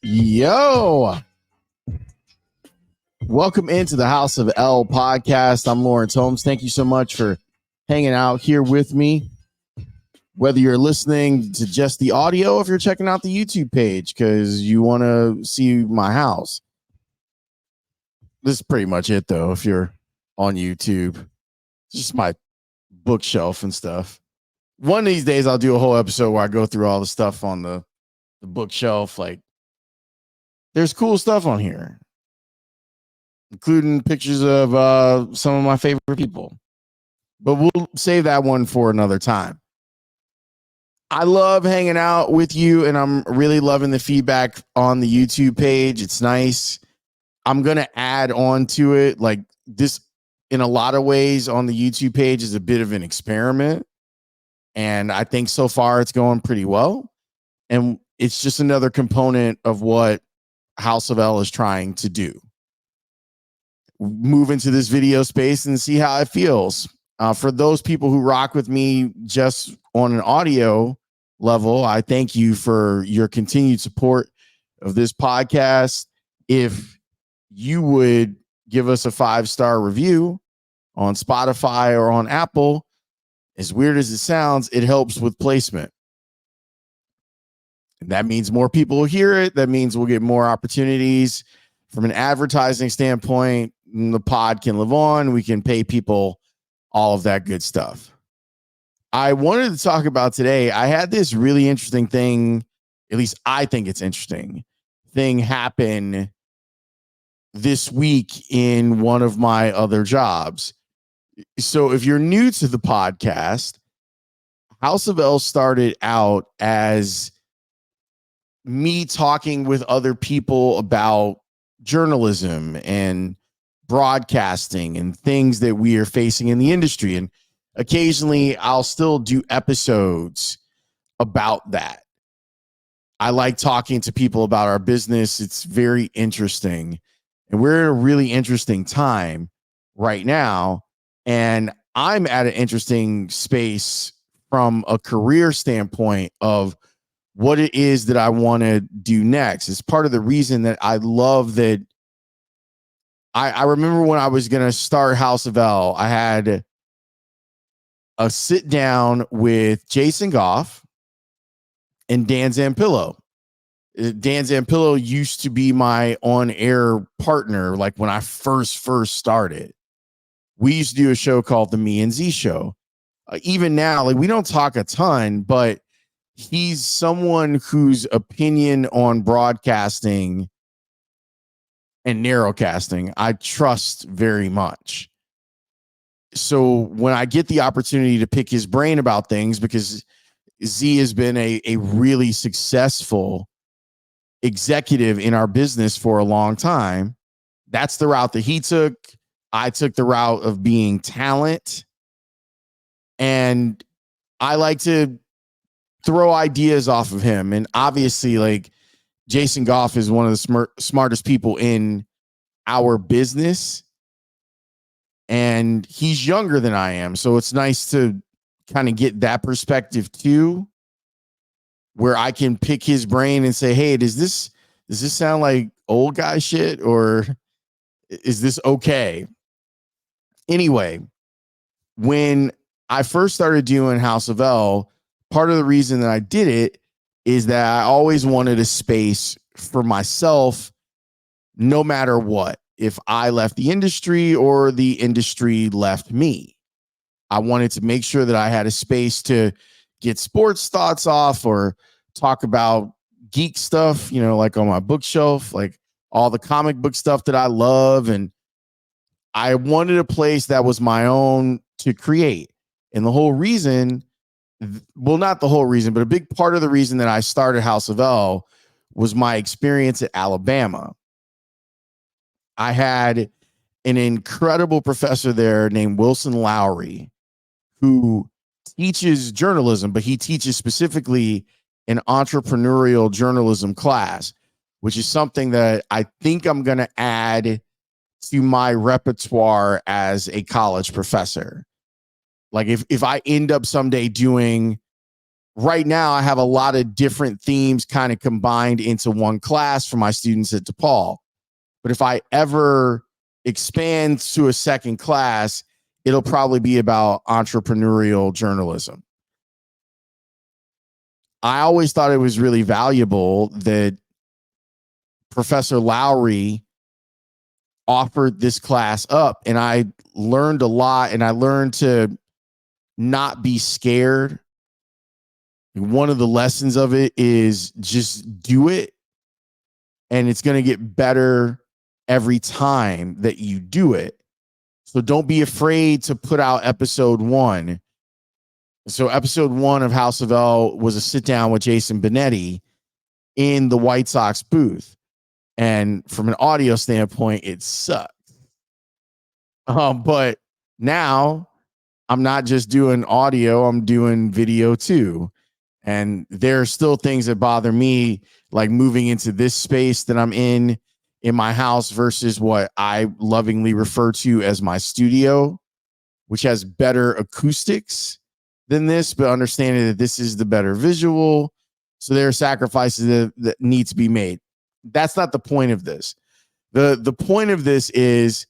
Yo, welcome into the House of L podcast. I'm Laurence Holmes. Thank you so much for hanging out here with me. Whether you're listening to just the audio, if you're checking out the YouTube page because you want to see my house. This is pretty much it, though. If you're on YouTube, it's just my bookshelf and stuff. One of these days, I'll do a whole episode where I go through all the stuff on the bookshelf. Like, there's cool stuff on here, including pictures of some of my favorite people. But we'll save that one for another time. I love hanging out with you, and I'm really loving the feedback on the YouTube page. It's nice. I'm going to add on to it. Like this, in a lot of ways, on the YouTube page is a bit of an experiment. And I think so far it's going pretty well. And it's just another component of what House of L is trying to do. Move into this video space and see how it feels. For those people who rock with me just on an audio level, I thank you for your continued support of this podcast. If you would give us a 5-star review on Spotify or on Apple, as weird as it sounds, it helps with placement. And that means more people will hear it. That means we'll get more opportunities from an advertising standpoint. The pod can live on. We can pay people, all of that good stuff. I wanted to talk about today. I had this really interesting thing, at least I think it's interesting, thing happen this week in one of my other jobs. So if you're new to the podcast, House of L started out as me talking with other people about journalism and broadcasting and things that we are facing in the industry. And occasionally I'll still do episodes about that. I like talking to people about our business. It's very interesting. And we're in a really interesting time right now. And I'm at an interesting space from a career standpoint of what it is that I want to do next. It's part of the reason that I love that. I remember when I was going to start House of L, I had a sit down with Jason Goff and Dan Zampillo. Dan Zampillo used to be my on-air partner, like when I first started. We used to do a show called the Me and Z Show. Even now, like we don't talk a ton, but he's someone whose opinion on broadcasting and narrowcasting I trust very much. So when I get the opportunity to pick his brain about things, because Z has been a really successful executive in our business for a long time, that's the route that he took. I took the route of being talent. And I like to throw ideas off of him. And obviously, like, Jason Goff is one of the smartest people in our business. And he's younger than I am. So it's nice to kind of get that perspective too, where I can pick his brain and say, hey, does this sound like old guy shit, or is this okay? Anyway, when I first started doing House of L, part of the reason that I did it is that I always wanted a space for myself, no matter what. If I left the industry or the industry left me, I wanted to make sure that I had a space to get sports thoughts off or talk about geek stuff, you know, like on my bookshelf, like all the comic book stuff that I love. And I wanted a place that was my own to create. And the whole reason, well, not the whole reason, but a big part of the reason that I started House of L was my experience at Alabama. I had an incredible professor there named Wilson Lowry, who teaches journalism, but he teaches specifically an entrepreneurial journalism class, which is something that I think I'm going to add to my repertoire as a college professor. Like if I end up someday doing right now I have a lot of different themes kind of combined into one class for my students at DePaul. But if I ever expand to a second class, it'll probably be about entrepreneurial journalism. I always thought it was really valuable that Professor Lowry offered this class up, and I learned a lot, and I learned to not be scared. One of the lessons of it is just do it, and it's going to get better every time that you do it. So don't be afraid to put out episode 1. So episode 1 of House of L was a sit down with Jason Benetti in the White Sox booth. And from an audio standpoint, it sucked. But now I'm not just doing audio, I'm doing video too. And there are still things that bother me, like moving into this space that I'm in my house versus what I lovingly refer to as my studio, which has better acoustics than this, but understanding that this is the better visual. So there are sacrifices that need to be made. That's not the point of this. The point of this is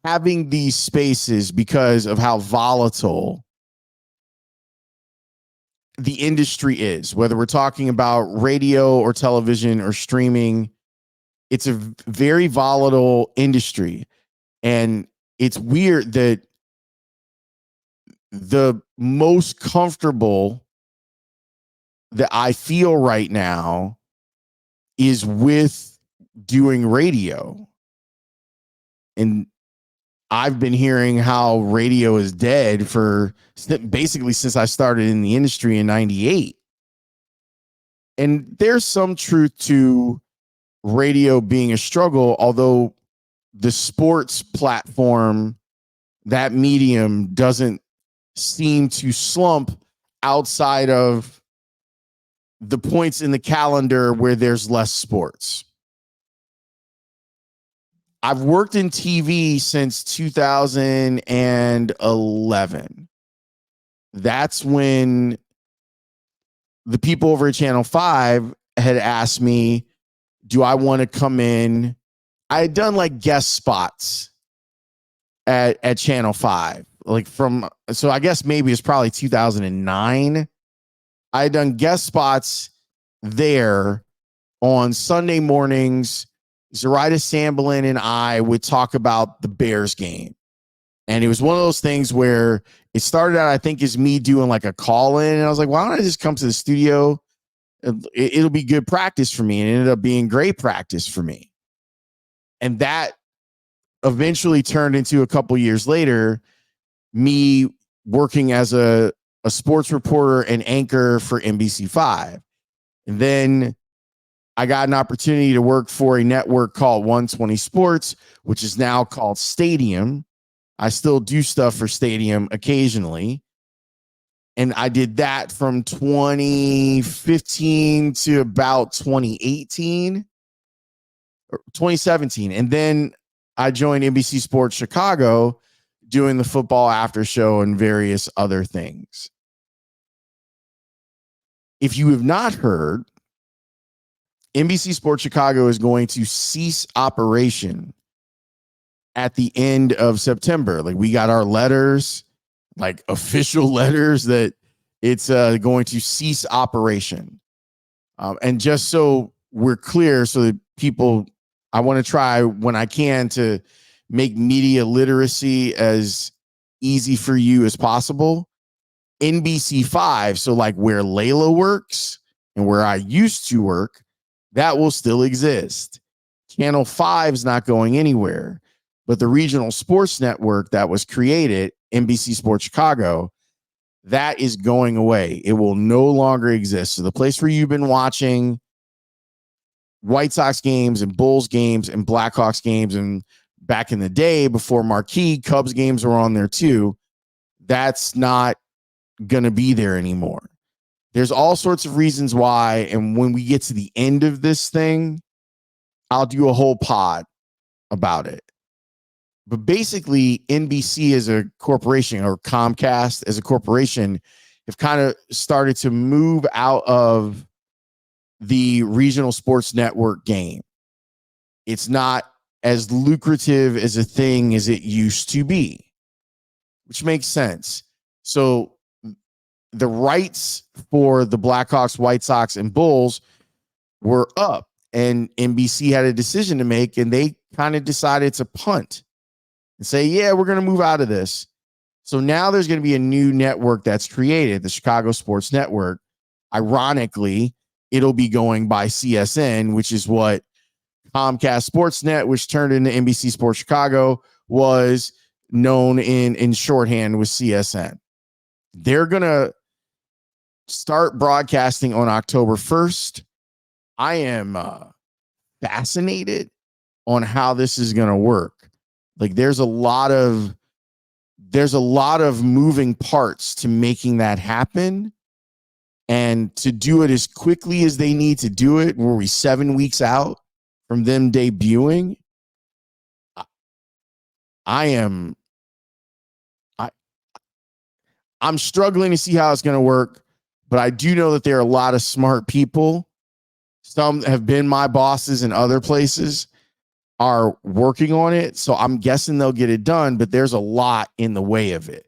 having these spaces because of how volatile the industry is, whether we're talking about radio or television or streaming. It's a very volatile industry. And it's weird that the most comfortable that I feel right now is with doing radio. And I've been hearing how radio is dead for basically since I started in the industry in 98. And there's some truth to radio being a struggle, although the sports platform, that medium, doesn't seem to slump outside of the points in the calendar where there's less sports. I've worked in TV since 2011. That's when the people over at Channel 5 had asked me, do I want to come in? I had done like guest spots at Channel 5. So I guess maybe it's probably 2009. I had done guest spots there on Sunday mornings. Zoraida Samblin and I would talk about the Bears game. And it was one of those things where it started out, I think, as me doing like a call in. And I was like, why don't I just come to the studio? It'll be good practice for me. And it ended up being great practice for me. And that eventually turned into, a couple years later, me working as a sports reporter and anchor for NBC5. And then I got an opportunity to work for a network called 120 Sports, which is now called Stadium. I still do stuff for Stadium occasionally. And I did that from 2015 to about 2018 or 2017. And then I joined NBC Sports Chicago doing the football after show and various other things. If you have not heard, NBC Sports Chicago is going to cease operation at the end of September. Like, we got our letters, like official letters, that it's going to cease operation. And just so we're clear, so that people, I want to try when I can to make media literacy as easy for you as possible. NBC5, so like where Layla works and where I used to work, that will still exist. Channel 5 is not going anywhere, but the regional sports network that was created, NBC Sports Chicago, that is going away. It will no longer exist. So the place where you've been watching White Sox games and Bulls games and Blackhawks games, and back in the day before Marquee, Cubs games were on there too, that's not going to be there anymore. There's all sorts of reasons why. And when we get to the end of this thing, I'll do a whole pod about it. But basically, NBC as a corporation, or Comcast as a corporation, have kind of started to move out of the regional sports network game. It's not as lucrative as a thing as it used to be, which makes sense. So the rights for the Blackhawks, White Sox, and Bulls were up, and NBC had a decision to make, and they kind of decided to punt and say, yeah, we're going to move out of this. So now there's going to be a new network that's created, the Chicago Sports Network. Ironically, it'll be going by CSN, which is what Comcast Sportsnet, which turned into NBC Sports Chicago, was known in shorthand with CSN. They're going to start broadcasting on October 1st. I am fascinated on how this is going to work. Like there's a lot of moving parts to making that happen, and to do it as quickly as they need to do it. Were we 7 weeks out from them debuting? I'm struggling to see how it's going to work, but I do know that there are a lot of smart people. Some have been my bosses in other places, are working on it. So I'm guessing they'll get it done, but there's a lot in the way of it.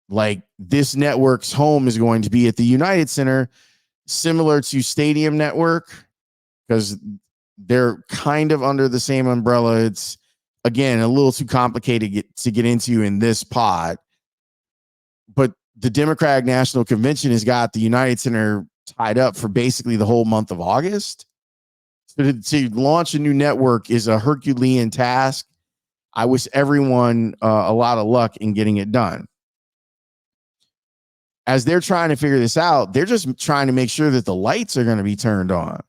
Like this network's home is going to be at the United Center, similar to Stadium Network, because they're kind of under the same umbrella. It's, again, a little too complicated to get into in this pod. But the Democratic National Convention has got the United Center tied up for basically the whole month of August. So to launch a new network is a Herculean task. I wish everyone a lot of luck in getting it done. As they're trying to figure this out, they're just trying to make sure that the lights are going to be turned on,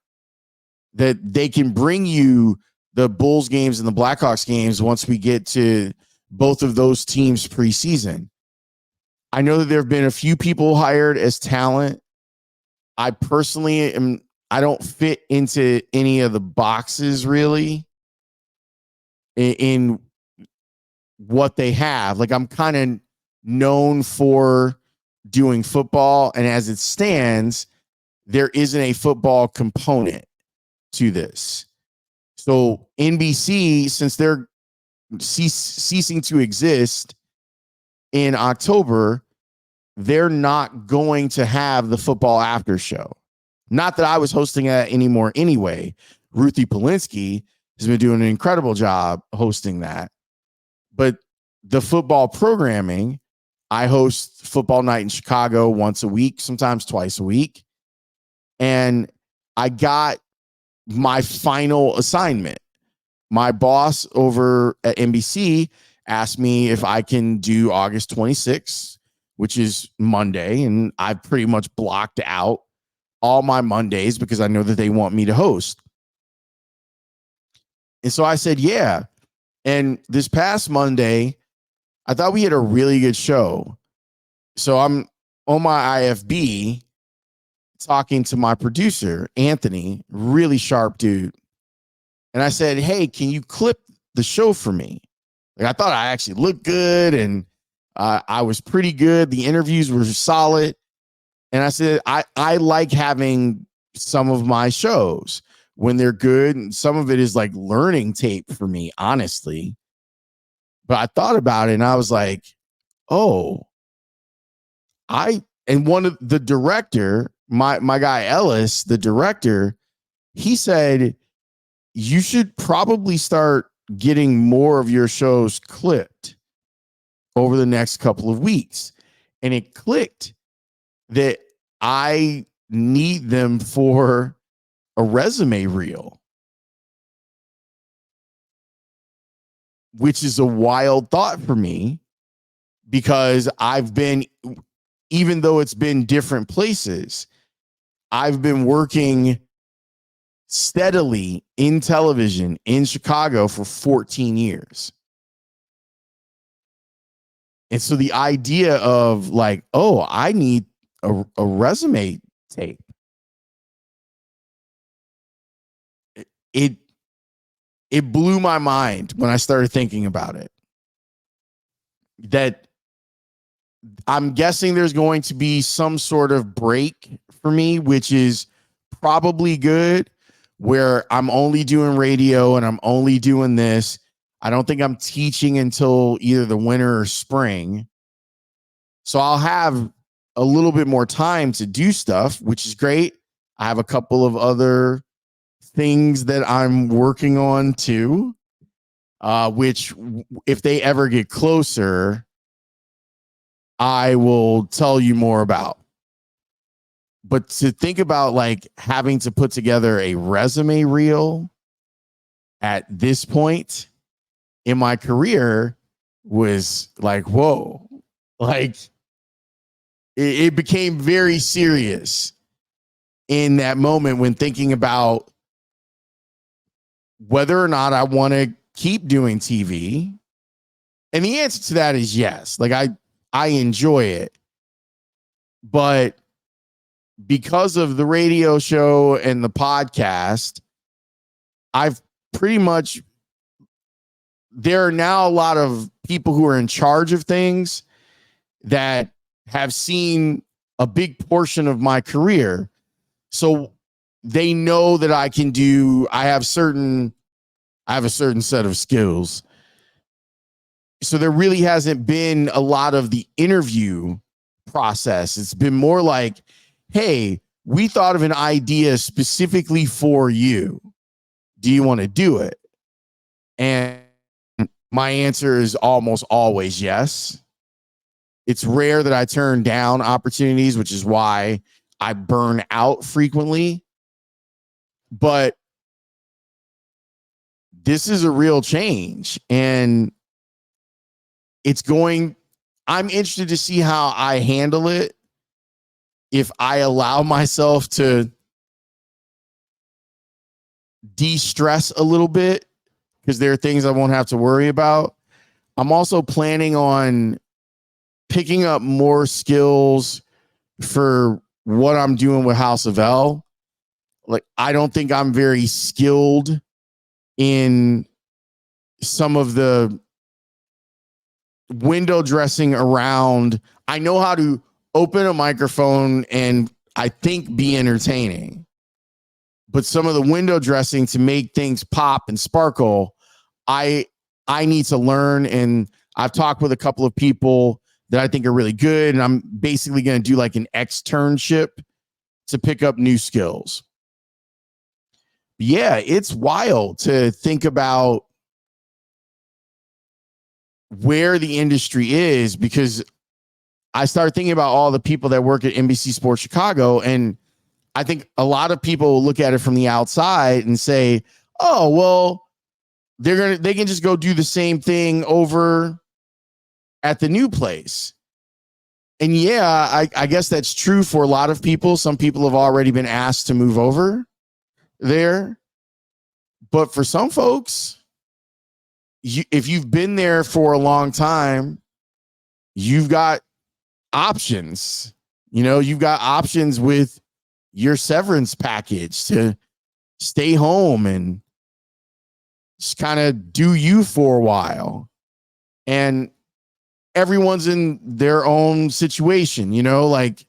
that they can bring you the Bulls games and the Blackhawks games once we get to both of those teams preseason. I know that there have been a few people hired as talent. I personally I don't fit into any of the boxes really in what they have. Like I'm kind of known for doing football, and as it stands, there isn't a football component to this. So NBC, since they're ceasing to exist in October, they're not going to have the football after show. Not that I was hosting that anymore anyway. Ruthie Polinsky has been doing an incredible job hosting that. But the football programming, I host Football Night in Chicago once a week, sometimes twice a week. And I got my final assignment. My boss over at NBC asked me if I can do August 26th, which is Monday. And I've pretty much blocked out all my Mondays because I know that they want me to host. And so I said, yeah. And this past Monday, I thought we had a really good show. So I'm on my IFB talking to my producer, Anthony, really sharp dude. And I said, hey, can you clip the show for me? Like I thought I actually looked good and I was pretty good. The interviews were solid. And I said, I like having some of my shows when they're good. And some of it is like learning tape for me, honestly. But I thought about it and I was like, oh, and one of the director, my guy Ellis, the director, he said, you should probably start getting more of your shows clipped over the next couple of weeks. And it clicked that I need them for a resume reel, which is a wild thought for me because even though it's been different places, I've been working steadily in television in Chicago for 14 years. And so the idea of like, oh, I need a resume tape. It blew my mind when I started thinking about it. That I'm guessing there's going to be some sort of break for me, which is probably good, where I'm only doing radio and I'm only doing this. I don't think I'm teaching until either the winter or spring. So I'll have a little bit more time to do stuff, which is great. I have a couple of other things that I'm working on too, which if they ever get closer, I will tell you more about. But to think about like having to put together a resume reel at this point in my career was like, whoa, like it became very serious in that moment when thinking about whether or not I want to keep doing TV. And the answer to that is yes. Like I enjoy it. But because of the radio show and the podcast, I've pretty much, there are now a lot of people who are in charge of things that have seen a big portion of my career. So they know that I can do, I have a certain set of skills. So there really hasn't been a lot of the interview process. It's been more like, hey, we thought of an idea specifically for you. Do you want to do it? And my answer is almost always yes. It's rare that I turn down opportunities, which is why I burn out frequently. But this is a real change. And I'm interested to see how I handle it. If I allow myself to de-stress a little bit, because there are things I won't have to worry about. I'm also planning on picking up more skills for what I'm doing with House of L. Like, I don't think I'm very skilled in some of the window dressing around. I know how to open a microphone and I think be entertaining. But some of the window dressing to make things pop and sparkle, I need to learn. And I've talked with a couple of people that I think are really good. And I'm basically going to do like an externship to pick up new skills. Yeah, it's wild to think about where the industry is, because I started thinking about all the people that work at NBC Sports Chicago. And I think a lot of people look at it from the outside and say, oh, well, they can just go do the same thing over at the new place. And yeah, I guess that's true for a lot of people. Some people have already been asked to move over there. But for some folks, if you've been there for a long time, you've got options. You've got options with your severance package to stay home and just kind of do you for a while. And everyone's in their own situation, like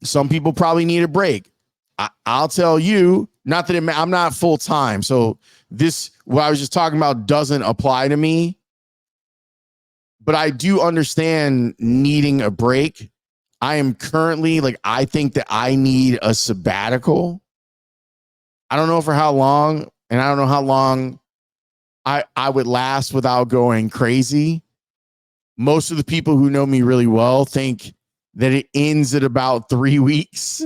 some people probably need a break. I'll tell you, not that I'm not full time. So what I was just talking about doesn't apply to me, but I do understand needing a break. I am currently I think that I need a sabbatical. I don't know for how long, and I don't know how long I would last without going crazy. Most of the people who know me really well think that it ends at about 3 weeks,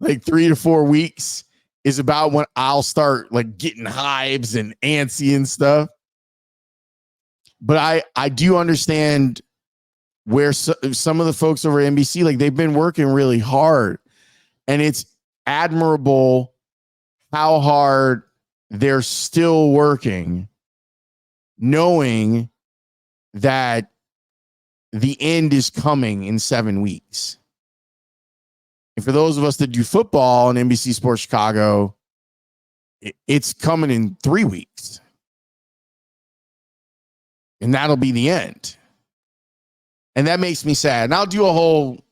like 3 to 4 weeks is about when I'll start getting hives and antsy and stuff. But I do understand where some of the folks over at NBC, they've been working really hard, and it's admirable how hard they're still working, knowing that the end is coming in 7 weeks. And for those of us that do football on NBC Sports Chicago, it's coming in 3 weeks. And that'll be the end. And that makes me sad. And I'll do a whole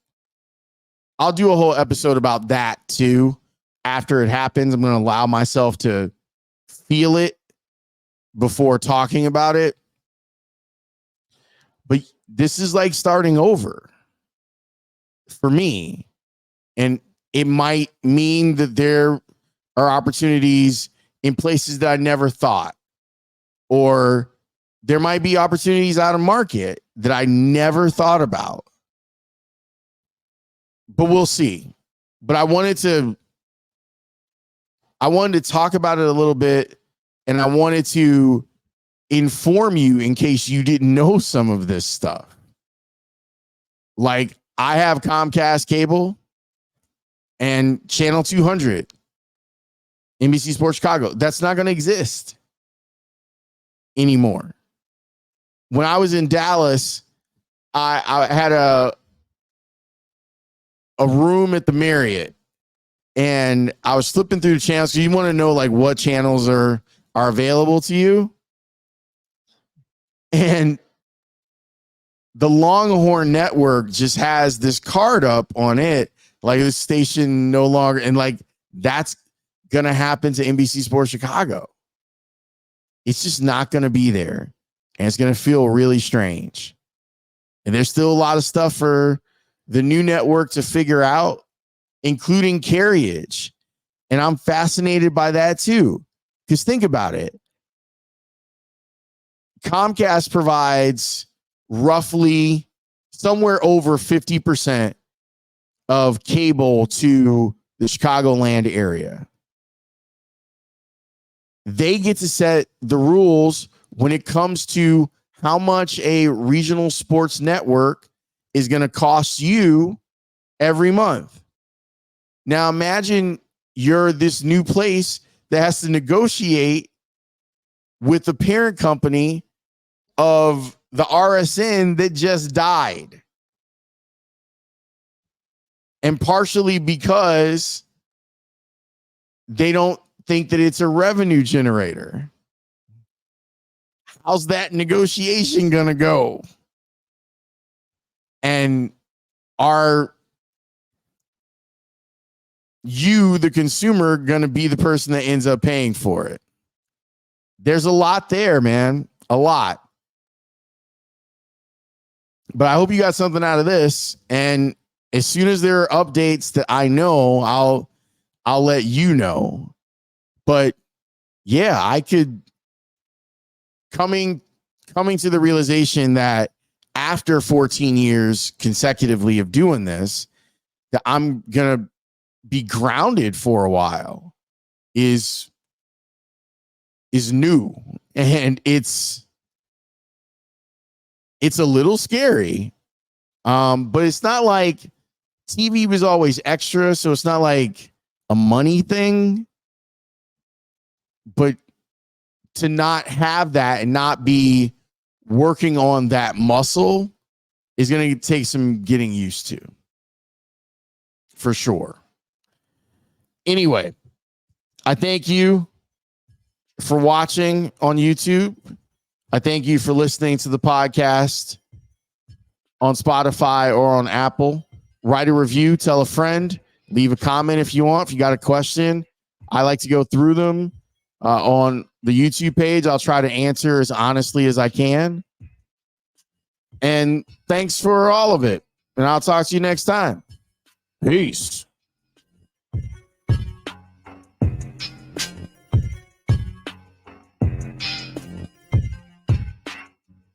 episode about that too. After it happens, I'm going to allow myself to feel it before talking about it. But this is like starting over for me. And it might mean that there are opportunities in places that I never thought, or there might be opportunities out of market that I never thought about. But we'll see. But I wanted to talk about it a little bit, and I wanted to inform you in case you didn't know some of this stuff. Like, I have Comcast cable and channel 200, NBC Sports Chicago. That's not going to exist anymore. When I was in Dallas, I had a room at the Marriott, and I was flipping through the channels. So you want to know like what channels are available to you. And the Longhorn Network just has this card up on it, like the station no longer, and like that's going to happen to NBC Sports Chicago. It's just not going to be there. And it's going to feel really strange. And there's still a lot of stuff for the new network to figure out, including carriage. And I'm fascinated by that too. Because think about it. Comcast provides roughly somewhere over 50% of cable to the Chicagoland area. They get to set the rules when it comes to how much a regional sports network is going to cost you every month. Now imagine you're this new place that has to negotiate with the parent company of the RSN that just died. And partially because they don't think that it's a revenue generator. How's that negotiation going to go? And are you, the consumer, going to be the person that ends up paying for it? There's a lot there, man. A lot. But I hope you got something out of this. And as soon as there are updates that I know, I'll let you know. But yeah, I could coming to the realization that after 14 years consecutively of doing this, that I'm going to be grounded for a while is new. And it's a little scary. But it's not like TV was always extra. So it's not like a money thing, but to not have that and not be working on that muscle is going to take some getting used to, for sure. Anyway, I thank you for watching on YouTube. I thank you for listening to the podcast on Spotify or on Apple. Write a review, tell a friend, leave a comment if you want. If you got a question, I like to go through them on the YouTube page. I'll try to answer as honestly as I can. And thanks for all of it. And I'll talk to you next time. Peace.